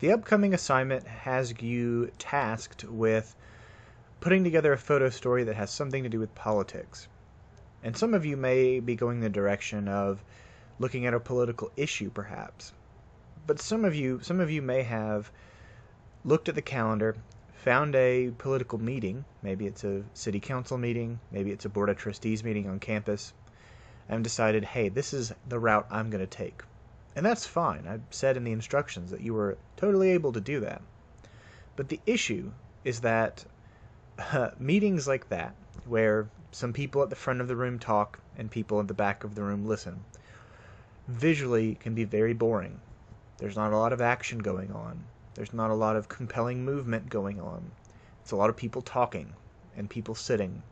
The upcoming assignment has you tasked with putting together a photo story that has something to do with politics. And some of you may be going the direction of looking at a political issue, perhaps. But some of you may have looked at the calendar, found a political meeting, maybe it's a city council meeting, maybe it's a board of trustees meeting on campus, and decided, hey, this is the route I'm going to take. And that's fine. I said in the instructions that you were totally able to do that. But the issue is that meetings like that, where some people at the front of the room talk and people at the back of the room listen, visually can be very boring. There's not a lot of action going on. There's not a lot of compelling movement going on. It's a lot of people talking and people sitting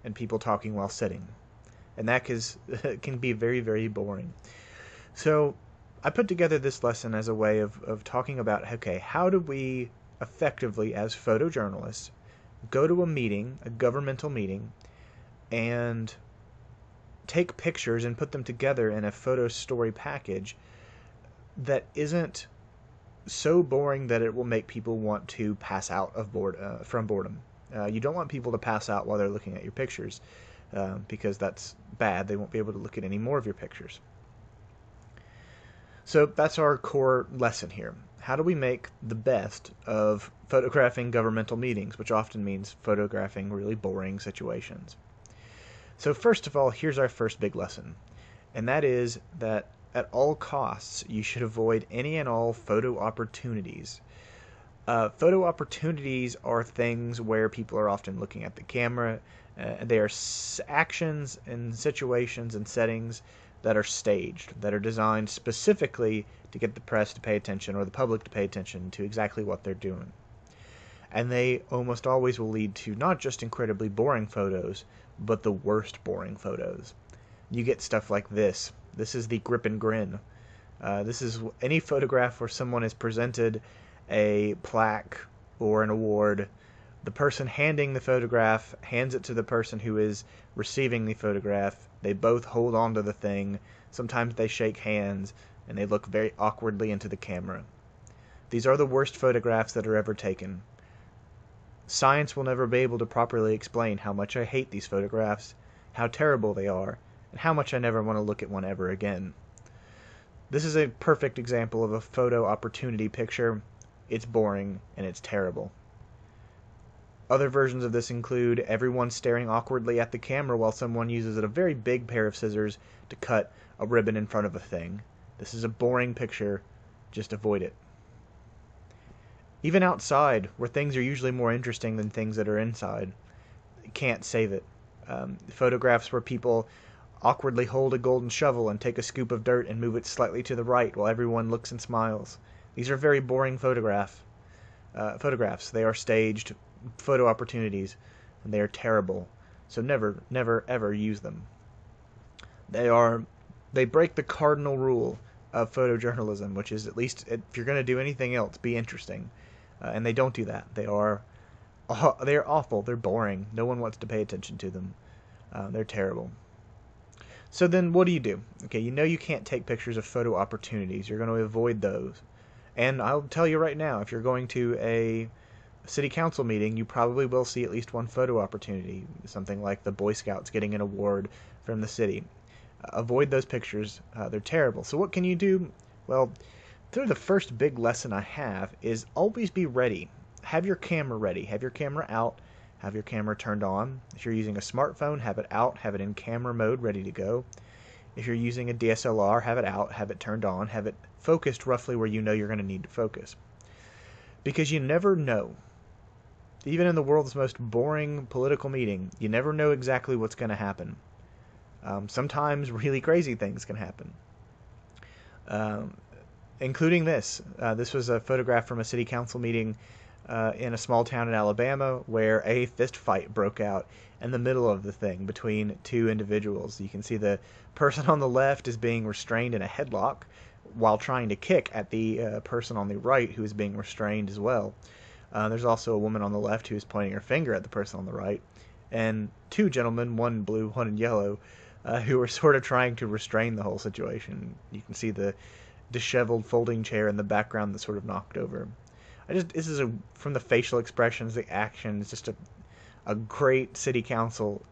and people talking while sitting. And that can be very, very boring. So I put together this lesson as a way of talking about, okay, how do we effectively, as photojournalists, go to a meeting, a governmental meeting, and take pictures and put them together in a photo story package that isn't so boring that it will make people want to pass out of from boredom. You don't want people to pass out while they're looking at your pictures, because that's bad. They won't be able to look at any more of your pictures. So that's our core lesson here. How do we make the best of photographing governmental meetings, which often means photographing really boring situations? So first of all, here's our first big lesson, and that is that at all costs, you should avoid any and all photo opportunities. Photo opportunities are things where people are often looking at the camera. They are actions and situations and settings that are staged, that are designed specifically to get the press to pay attention or the public to pay attention to exactly what they're doing. And they almost always will lead to not just incredibly boring photos, but the worst boring photos. You get stuff like this. This is the grip and grin. This is any photograph where someone is presented a plaque or an award. The person handing the photograph hands it to the person who is receiving the photograph. They both hold on to the thing. Sometimes they shake hands, and they look very awkwardly into the camera. These are the worst photographs that are ever taken. Science will never be able to properly explain how much I hate these photographs, how terrible they are, and how much I never want to look at one ever again. This is a perfect example of a photo opportunity picture. It's boring, and it's terrible. Other versions of this include everyone staring awkwardly at the camera while someone uses a very big pair of scissors to cut a ribbon in front of a thing. This is a boring picture. Just avoid it. Even outside, where things are usually more interesting than things that are inside, you can't save it. Photographs where people awkwardly hold a golden shovel and take a scoop of dirt and move it slightly to the right while everyone looks and smiles. These are very boring photographs. They are staged photo opportunities, and they are terrible. So never, never, ever use them. They break the cardinal rule of photojournalism, which is, at least if you're going to do anything else, be interesting. And they don't do that. They are awful. They're boring. No one wants to pay attention to them. They're terrible. So then what do you do? Okay, you know you can't take pictures of photo opportunities. You're going to avoid those. And I'll tell you right now, if you're going to a city council meeting, you probably will see at least one photo opportunity. Something like the Boy Scouts getting an award from the city. Avoid those pictures. They're terrible. So what can you do? Well, the first big lesson I have is always be ready. Have your camera ready. Have your camera out. Have your camera turned on. If you're using a smartphone, have it out. Have it in camera mode, ready to go. If you're using a DSLR, have it out. Have it turned on. Have it focused roughly where you know you're going to need to focus. Because you never know. Even in the world's most boring political meeting, you never know exactly what's going to happen. Sometimes really crazy things can happen. Including this. This was a photograph from a city council meeting in a small town in Alabama where a fist fight broke out in the middle of the thing between two individuals. You can see the person on the left is being restrained in a headlock while trying to kick at the person on the right who is being restrained as well. There's also a woman on the left who is pointing her finger at the person on the right, and two gentlemen, one in blue, one in yellow, who are sort of trying to restrain the whole situation. You can see the disheveled folding chair in the background that's sort of knocked over. This is from the facial expressions, the actions, just a great city council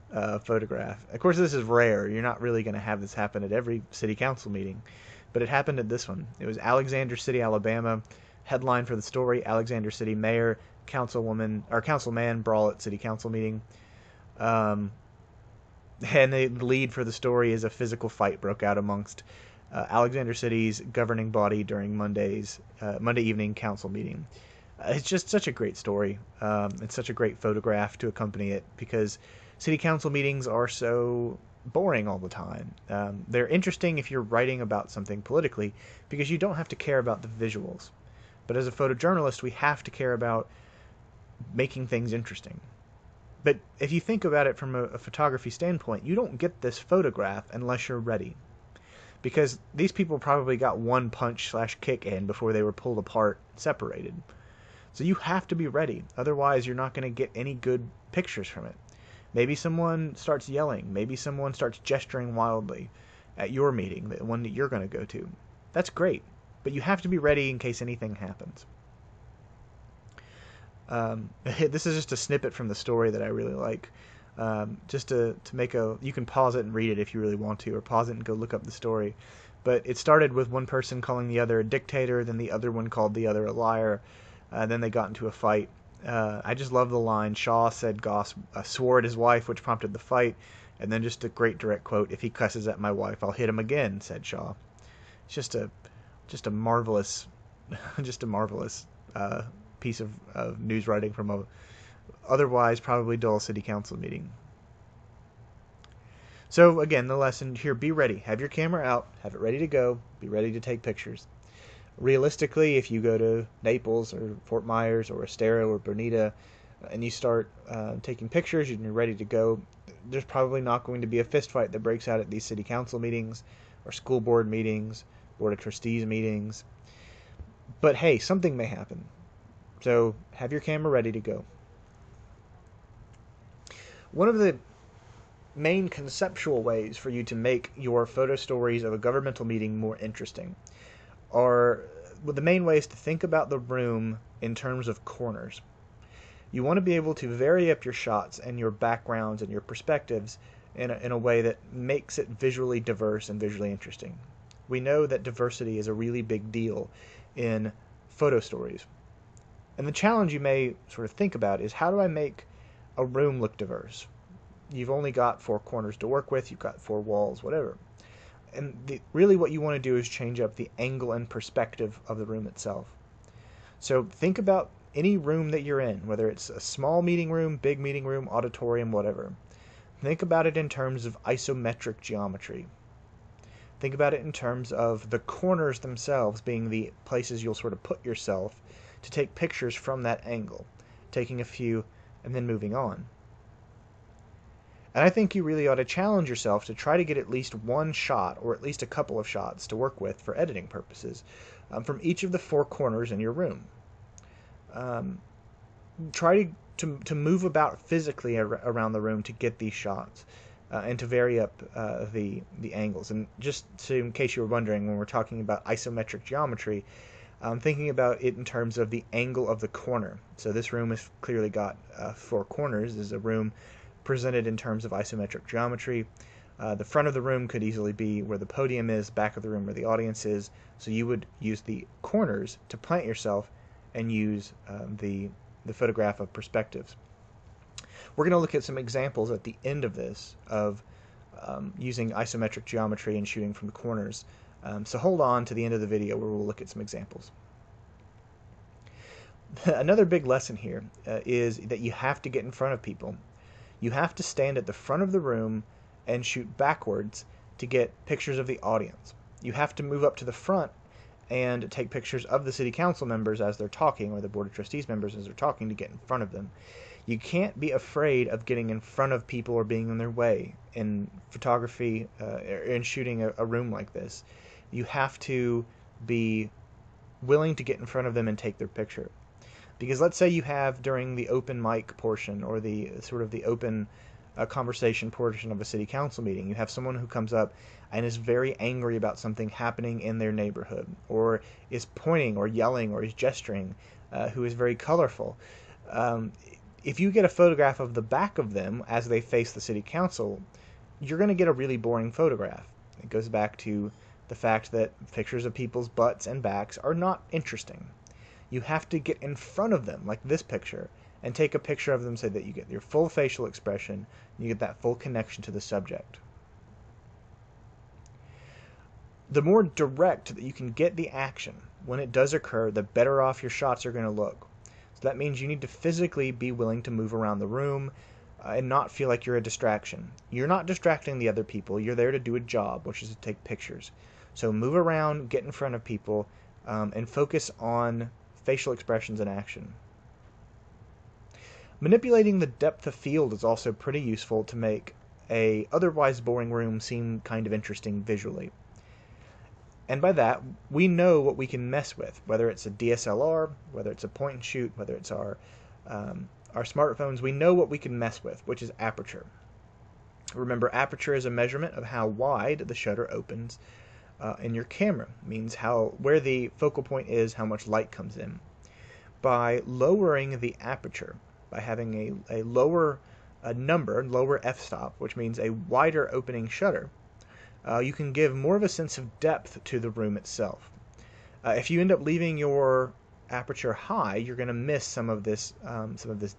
photograph. Of course, this is rare. You're not really going to have this happen at every city council meeting, but it happened at this one. It was Alexander City, Alabama. Headline for the story: Alexander City Mayor, Councilman brawl at city council meeting. And the lead for the story is a physical fight broke out amongst Alexander City's governing body during Monday evening council meeting. It's just such a great story. It's such a great photograph to accompany it, because city council meetings are so boring all the time. They're interesting if you're writing about something politically, because you don't have to care about the visuals. But as a photojournalist, we have to care about making things interesting. But if you think about it from a photography standpoint, you don't get this photograph unless you're ready. Because these people probably got one punch/kick in before they were pulled apart, separated. So you have to be ready. Otherwise, you're not going to get any good pictures from it. Maybe someone starts yelling. Maybe someone starts gesturing wildly at your meeting, the one that you're going to go to. That's great. But you have to be ready in case anything happens. This is just a snippet from the story that I really like. Just to make you can pause it and read it if you really want to, or pause it and go look up the story. But it started with one person calling the other a dictator, then the other one called the other a liar, then they got into a fight. I just love the line, Shaw said Goss swore at his wife, which prompted the fight, and then just a great direct quote, if he cusses at my wife, I'll hit him again, said Shaw. It's just a marvelous, piece of news writing from a otherwise probably dull city council meeting. So again, the lesson here: be ready. Have your camera out. Have it ready to go. Be ready to take pictures. Realistically, if you go to Naples or Fort Myers or Estero or Bonita and you start taking pictures and you're ready to go, there's probably not going to be a fist fight that breaks out at these city council meetings or school board meetings, board of trustees meetings. But hey, something may happen. So have your camera ready to go. One of the main conceptual ways for you to make your photo stories of a governmental meeting more interesting are the main ways to think about the room in terms of corners. You want to be able to vary up your shots and your backgrounds and your perspectives in a way that makes it visually diverse and visually interesting. We know that diversity is a really big deal in photo stories. And the challenge you may sort of think about is, how do I make a room look diverse? You've only got 4 corners to work with, you've got 4 walls, whatever. And really what you want to do is change up the angle and perspective of the room itself. So think about any room that you're in, whether it's a small meeting room, big meeting room, auditorium, whatever. Think about it in terms of isometric geometry. Think about it in terms of the corners themselves being the places you'll sort of put yourself to take pictures from that angle, taking a few and then moving on. And I think you really ought to challenge yourself to try to get at least one shot, or at least a couple of shots to work with for editing purposes, from each of the 4 corners in your room. Try to move about physically around the room to get these shots, and to vary up the angles. And just so in case you were wondering, when we're talking about isometric geometry, I'm thinking about it in terms of the angle of the corner. So this room has clearly got 4 corners. This is a room presented in terms of isometric geometry. The front of the room could easily be where the podium is, back of the room where the audience is. So you would use the corners to plant yourself and use the photograph of perspectives. We're going to look at some examples at the end of this of using isometric geometry and shooting from the corners. So hold on to the end of the video where we'll look at some examples. Another big lesson here is that you have to get in front of people. You have to stand at the front of the room and shoot backwards to get pictures of the audience. You have to move up to the front and take pictures of the city council members as they're talking, or the board of trustees members as they're talking, to get in front of them. You can't be afraid of getting in front of people or being in their way in photography, in shooting a room like this. You have to be willing to get in front of them and take their picture. Because let's say you have, during the open mic portion, or the sort of the open conversation portion of a city council meeting. You have someone who comes up and is very angry about something happening in their neighborhood, or is pointing or yelling or is gesturing, who is very colorful. If you get a photograph of the back of them as they face the city council, you're going to get a really boring photograph. It goes back to the fact that pictures of people's butts and backs are not interesting. You have to get in front of them, like this picture, and take a picture of them so that you get your full facial expression, and you get that full connection to the subject. The more direct that you can get the action when it does occur, the better off your shots are going to look. So that means you need to physically be willing to move around the room and not feel like you're a distraction. You're not distracting the other people. You're there to do a job, which is to take pictures. So move around, get in front of people, and focus on facial expressions and action. Manipulating the depth of field is also pretty useful to make a otherwise boring room seem kind of interesting visually. And by that, we know what we can mess with, whether it's a DSLR, whether it's a point and shoot, whether it's our smartphones. We know what we can mess with, which is aperture. Remember, aperture is a measurement of how wide the shutter opens in your camera. It means where the focal point is, how much light comes in. By lowering the aperture, by having a lower lower f-stop, which means a wider opening shutter, you can give more of a sense of depth to the room itself. If you end up leaving your aperture high, you're going to miss some of this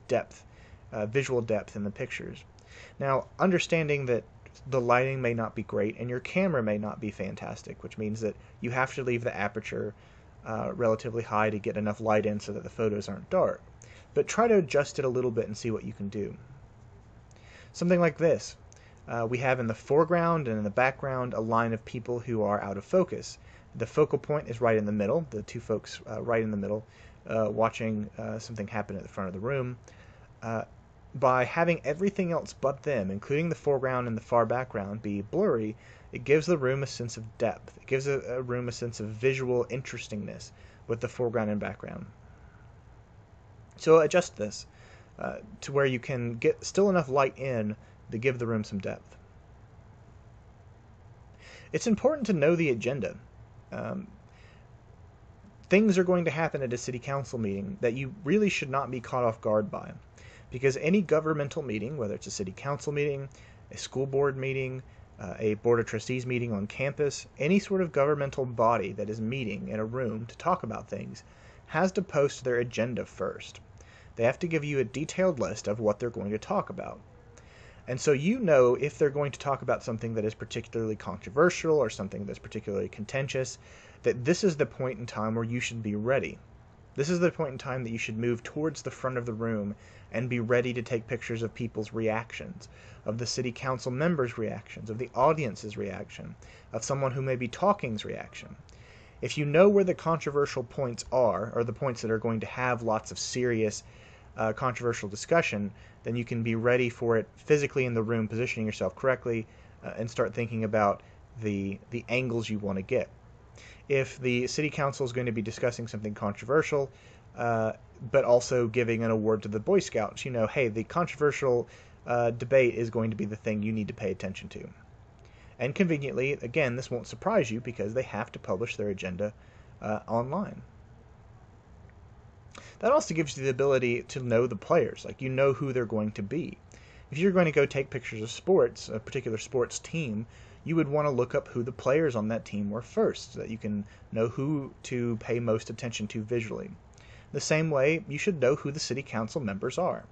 depth, visual depth in the pictures. Now, understanding that the lighting may not be great and your camera may not be fantastic, which means that you have to leave the aperture relatively high to get enough light in so that the photos aren't dark. But try to adjust it a little bit and see what you can do. Something like this. We have in the foreground and in the background a line of people who are out of focus. The focal point is right in the middle, the two folks right in the middle, watching something happen at the front of the room. By having everything else but them, including the foreground and the far background, be blurry, it gives the room a sense of depth. It gives a room a sense of visual interestingness with the foreground and background. So adjust this to where you can get still enough light in to give the room some depth. It's important to know the agenda. Things are going to happen at a city council meeting that you really should not be caught off guard by. Because any governmental meeting, whether it's a city council meeting, a school board meeting, a board of trustees meeting on campus, any sort of governmental body that is meeting in a room to talk about things, has to post their agenda first. They have to give you a detailed list of what they're going to talk about. And so you know if they're going to talk about something that is particularly controversial or something that's particularly contentious, that this is the point in time where you should be ready. This is the point in time that you should move towards the front of the room and be ready to take pictures of people's reactions, of the city council members' reactions, of the audience's reaction, of someone who may be talking's reaction. If you know where the controversial points are, or the points that are going to have lots of serious controversial discussion, then you can be ready for it physically in the room, positioning yourself correctly, and start thinking about the angles you want to get. If the city council is going to be discussing something controversial, but also giving an award to the Boy Scouts, you know, hey, the controversial debate is going to be the thing you need to pay attention to. And conveniently, again, this won't surprise you because they have to publish their agenda online. That also gives you the ability to know the players, like you know who they're going to be. If you're going to go take pictures of sports, a particular sports team, you would want to look up who the players on that team were first, so that you can know who to pay most attention to visually. The same way, you should know who the city council members are.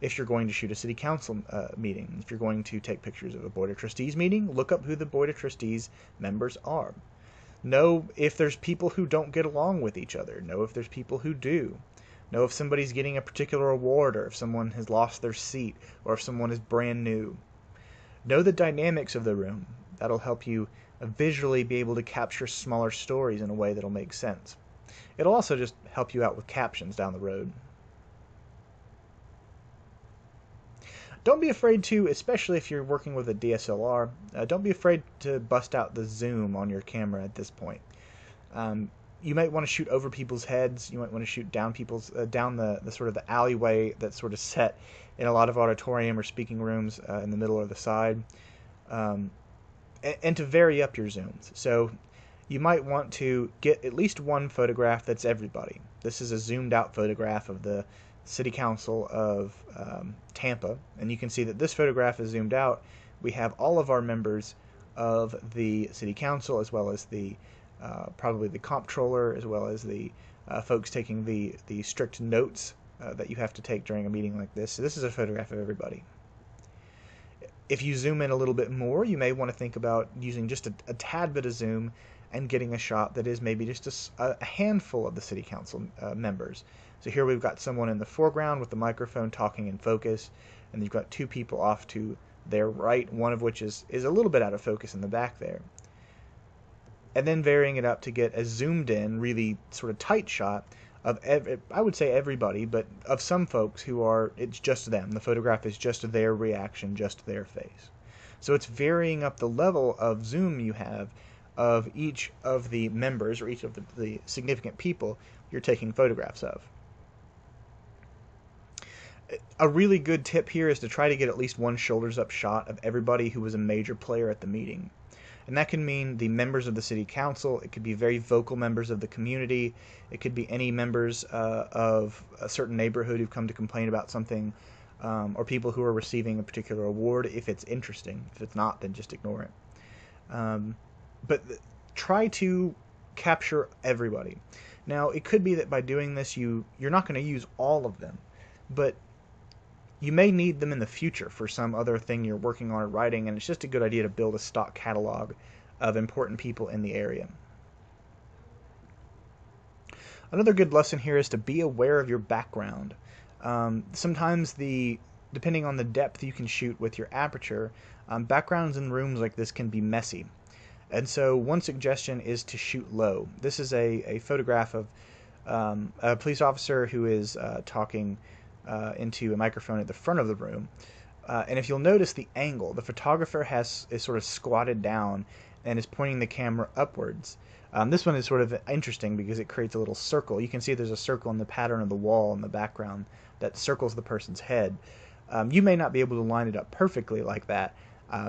If you're going to shoot a city council meeting, if you're going to take pictures of a board of trustees meeting, look up who the board of trustees members are. Know if there's people who don't get along with each other. Know if there's people who do. Know if somebody's getting a particular award, or if someone has lost their seat, or if someone is brand new. Know the dynamics of the room. That'll help you visually be able to capture smaller stories in a way that'll make sense. It'll also just help you out with captions down the road. Don't be afraid to, especially if you're working with a DSLR, don't be afraid to bust out the zoom on your camera at this point. You might want to shoot over people's heads. You might want to shoot down down the sort of the alleyway that's sort of set in a lot of auditorium or speaking rooms in the middle or the side, um, and to vary up your zooms. So you might want to get at least one photograph that's everybody. This is a zoomed out photograph of the City Council of Tampa, and you can see that this photograph is zoomed out. We have all of our members of the City Council, as well as the probably the comptroller, as well as the folks taking the strict notes that you have to take during a meeting like this. So this is a photograph of everybody. If you zoom in a little bit more, you may want to think about using just a tad bit of zoom and getting a shot that is maybe just a handful of the City Council members. So here we've got someone in the foreground with the microphone talking in focus, and you've got two people off to their right, one of which is a little bit out of focus in the back there. And then varying it up to get a zoomed in, really sort of tight shot of, I would say everybody, but of some folks who are, it's just them. The photograph is just their reaction, just their face. So it's varying up the level of zoom you have of each of the members or each of the significant people you're taking photographs of. A really good tip here is to try to get at least one shoulders up shot of everybody who was a major player at the meeting. And that can mean the members of the City Council. It could be very vocal members of the community. It could be any members of a certain neighborhood who've come to complain about something, or people who are receiving a particular award if it's interesting. If it's not, then just ignore it. But try to capture everybody. Now, it could be that by doing this, you're not going to use all of them, but you may need them in the future for some other thing you're working on or writing, and it's just a good idea to build a stock catalog of important people in the area. Another good lesson here is to be aware of your background. Sometimes depending on the depth you can shoot with your aperture, backgrounds in rooms like this can be messy. And so one suggestion is to shoot low. This is a photograph of a police officer who is talking into a microphone at the front of the room. And if you'll notice the angle, the photographer is sort of squatted down and is pointing the camera upwards. This one is sort of interesting because it creates a little circle. You can see there's a circle in the pattern of the wall in the background that circles the person's head. You may not be able to line it up perfectly like that,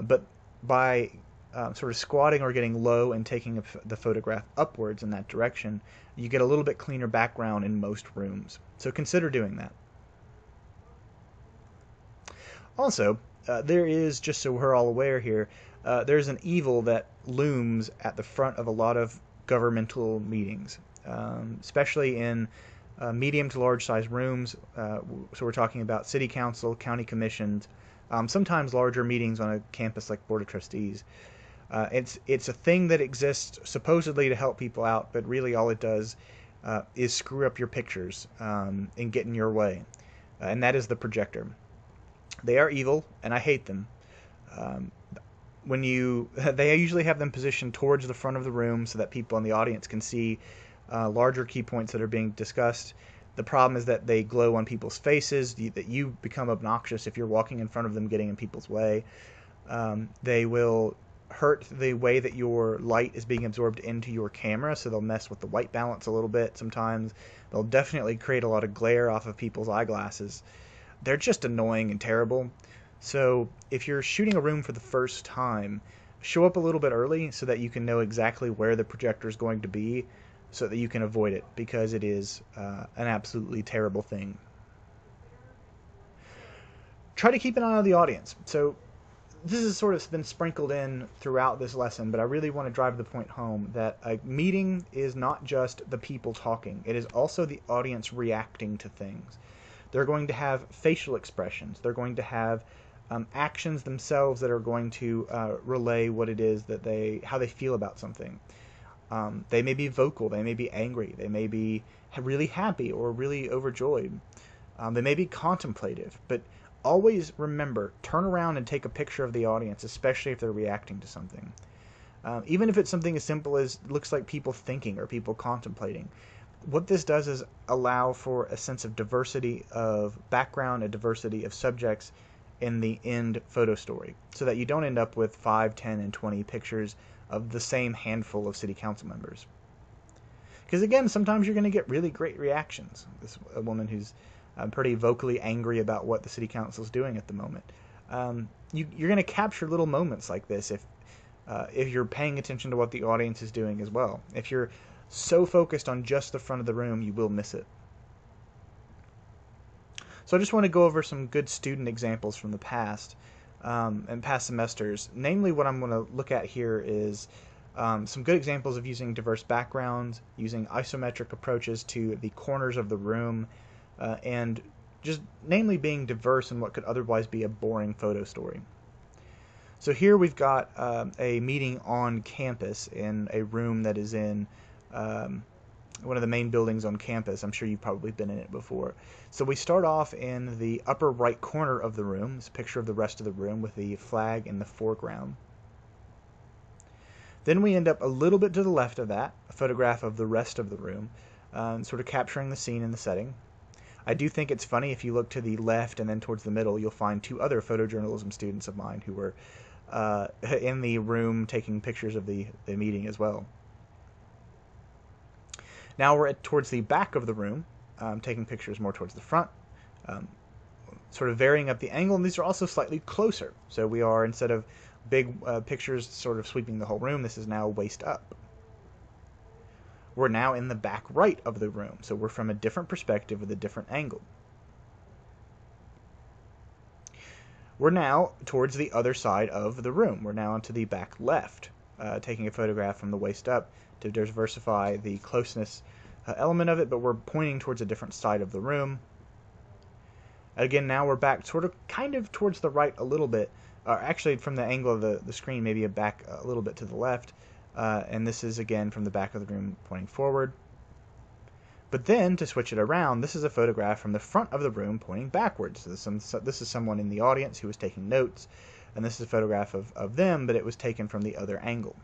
but by sort of squatting or getting low and taking the photograph upwards in that direction, you get a little bit cleaner background in most rooms. So consider doing that. Also, there is, just so we're all aware here, there's an evil that looms at the front of a lot of governmental meetings, especially in medium to large size rooms. So we're talking about city council, county commissions, sometimes larger meetings on a campus like Board of Trustees. It's a thing that exists supposedly to help people out, but really all it does is screw up your pictures and get in your way. And that is the projector. They are evil, and I hate them. They usually have them positioned towards the front of the room so that people in the audience can see larger key points that are being discussed. The problem is that they glow on people's faces, that you become obnoxious if you're walking in front of them, getting in people's way. They will hurt the way that your light is being absorbed into your camera, so they'll mess with the white balance a little bit sometimes. They'll definitely create a lot of glare off of people's eyeglasses. They're just annoying and terrible. So if you're shooting a room for the first time, show up a little bit early so that you can know exactly where the projector is going to be so that you can avoid it, because it is an absolutely terrible thing. Try to keep an eye on the audience. So this has sort of been sprinkled in throughout this lesson, but I really want to drive the point home that a meeting is not just the people talking. It is also the audience reacting to things. They're going to have facial expressions. They're going to have actions themselves that are going to relay what it is that how they feel about something. They may be vocal. They may be angry. They may be really happy or really overjoyed. They may be contemplative. But always remember, turn around and take a picture of the audience, especially if they're reacting to something. Even if it's something as simple as looks like people thinking or people contemplating. What this does is allow for a sense of diversity of background, a diversity of subjects in the end photo story, so that you don't end up with 5, 10, and 20 pictures of the same handful of city council members. Because again, sometimes you're going to get really great reactions. A woman who's pretty vocally angry about what the city council is doing at the moment. You're going to capture little moments like this if you're paying attention to what the audience is doing as well. If you're so focused on just the front of the room, you will miss it. So I just want to go over some good student examples from the past and past semesters. Namely, what I'm going to look at here is some good examples of using diverse backgrounds, using isometric approaches to the corners of the room, and just namely being diverse in what could otherwise be a boring photo story. So here we've got a meeting on campus in a room that is in one of the main buildings on campus. I'm sure you've probably been in it before. So we start off in the upper right corner of the room. It's a picture of the rest of the room with the flag in the foreground. Then we end up a little bit to the left of that, a photograph of the rest of the room, sort of capturing the scene and the setting. I do think it's funny if you look to the left and then towards the middle, you'll find two other photojournalism students of mine who were in the room taking pictures of the meeting as well. Now we're towards the back of the room, taking pictures more towards the front, sort of varying up the angle, and these are also slightly closer. So we are, instead of big pictures sort of sweeping the whole room, this is now waist up. We're now in the back right of the room, so we're from a different perspective with a different angle. We're now towards the other side of the room. We're now into the back left, taking a photograph from the waist up to diversify the closeness element of it, but we're pointing towards a different side of the room. Again, now we're back kind of towards the right a little bit, or actually from the angle of the screen, maybe back a little bit to the left, and this is again from the back of the room pointing forward. But then, to switch it around, this is a photograph from the front of the room pointing backwards. This is someone in the audience who was taking notes, and this is a photograph of them, but it was taken from the other angle.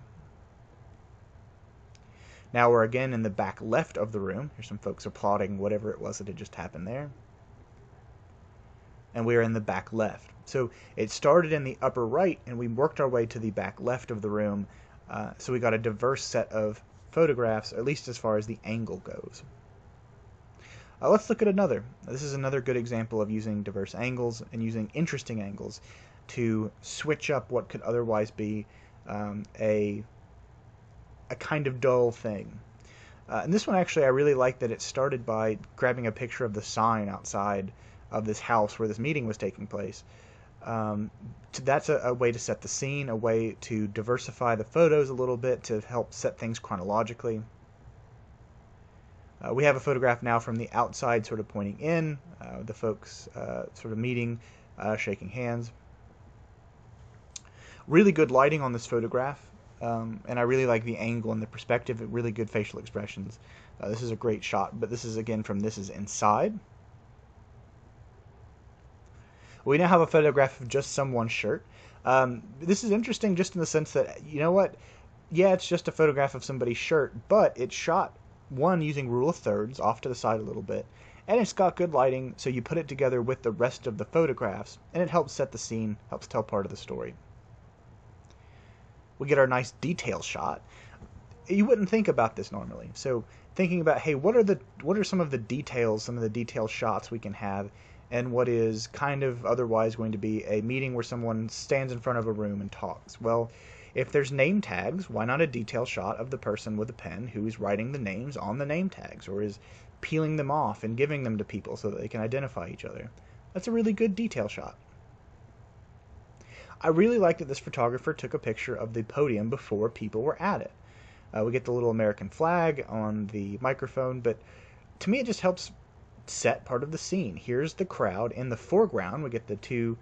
Now we're again in the back left of the room. Here's some folks applauding whatever it was that had just happened there. And we're in the back left. So it started in the upper right, and we worked our way to the back left of the room. So we got a diverse set of photographs, at least as far as the angle goes. Let's look at another. This is another good example of using diverse angles and using interesting angles to switch up what could otherwise be a kind of dull thing. And this one, actually, I really like that it started by grabbing a picture of the sign outside of this house where this meeting was taking place. That's a way to set the scene, a way to diversify the photos a little bit to help set things chronologically. We have a photograph now from the outside sort of pointing in, the folks sort of meeting, shaking hands. Really good lighting on this photograph. And I really like the angle and the perspective, really good facial expressions. This is a great shot, but this is again from This Is Inside. We now have a photograph of just someone's shirt. This is interesting just in the sense that, you know what, yeah, it's just a photograph of somebody's shirt, but it's shot, one, using rule of thirds off to the side a little bit, and it's got good lighting, so you put it together with the rest of the photographs, and it helps set the scene, helps tell part of the story. We get our nice detail shot. You wouldn't think about this normally. So thinking about, hey, what are some of the details, some of the detail shots we can have, and what is kind of otherwise going to be a meeting where someone stands in front of a room and talks. Well, if there's name tags, why not a detail shot of the person with a pen who's writing the names on the name tags, or is peeling them off and giving them to people so that they can identify each other? That's a really good detail shot. I really like that this photographer took a picture of the podium before people were at it. We get the little American flag on the microphone, but to me it just helps set part of the scene. Here's the crowd. In the foreground, we get the two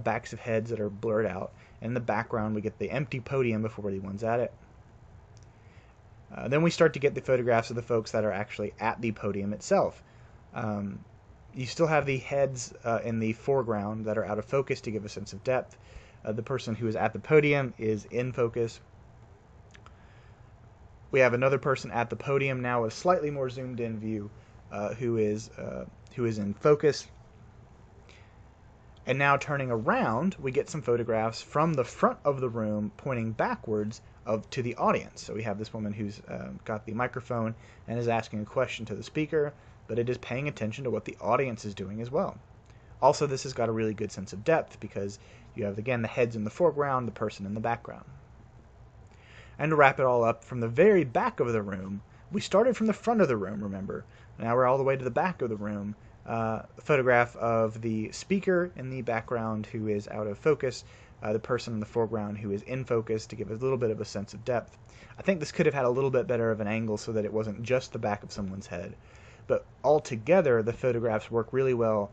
backs of heads that are blurred out. In the background, we get the empty podium before anyone's at it. Then we start to get the photographs of the folks that are actually at the podium itself. You still have the heads in the foreground that are out of focus to give a sense of depth. The person who is at the podium is in focus. We have another person at the podium now with a slightly more zoomed in view who is in focus. And now turning around, we get some photographs from the front of the room pointing backwards to the audience. So we have this woman who's got the microphone and is asking a question to the speaker, but it is paying attention to what the audience is doing as well. Also, this has got a really good sense of depth because you have, again, the heads in the foreground, the person in the background. And to wrap it all up, from the very back of the room, we started from the front of the room, remember. Now we're all the way to the back of the room. A photograph of the speaker in the background who is out of focus, the person in the foreground who is in focus to give a little bit of a sense of depth. I think this could have had a little bit better of an angle so that it wasn't just the back of someone's head. But altogether, the photographs work really well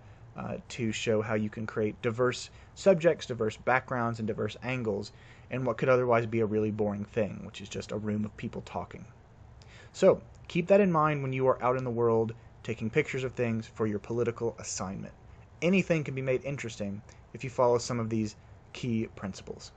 to show how you can create diverse subjects, diverse backgrounds, and diverse angles in what could otherwise be a really boring thing, which is just a room of people talking. So keep that in mind when you are out in the world taking pictures of things for your political assignment. Anything can be made interesting if you follow some of these key principles.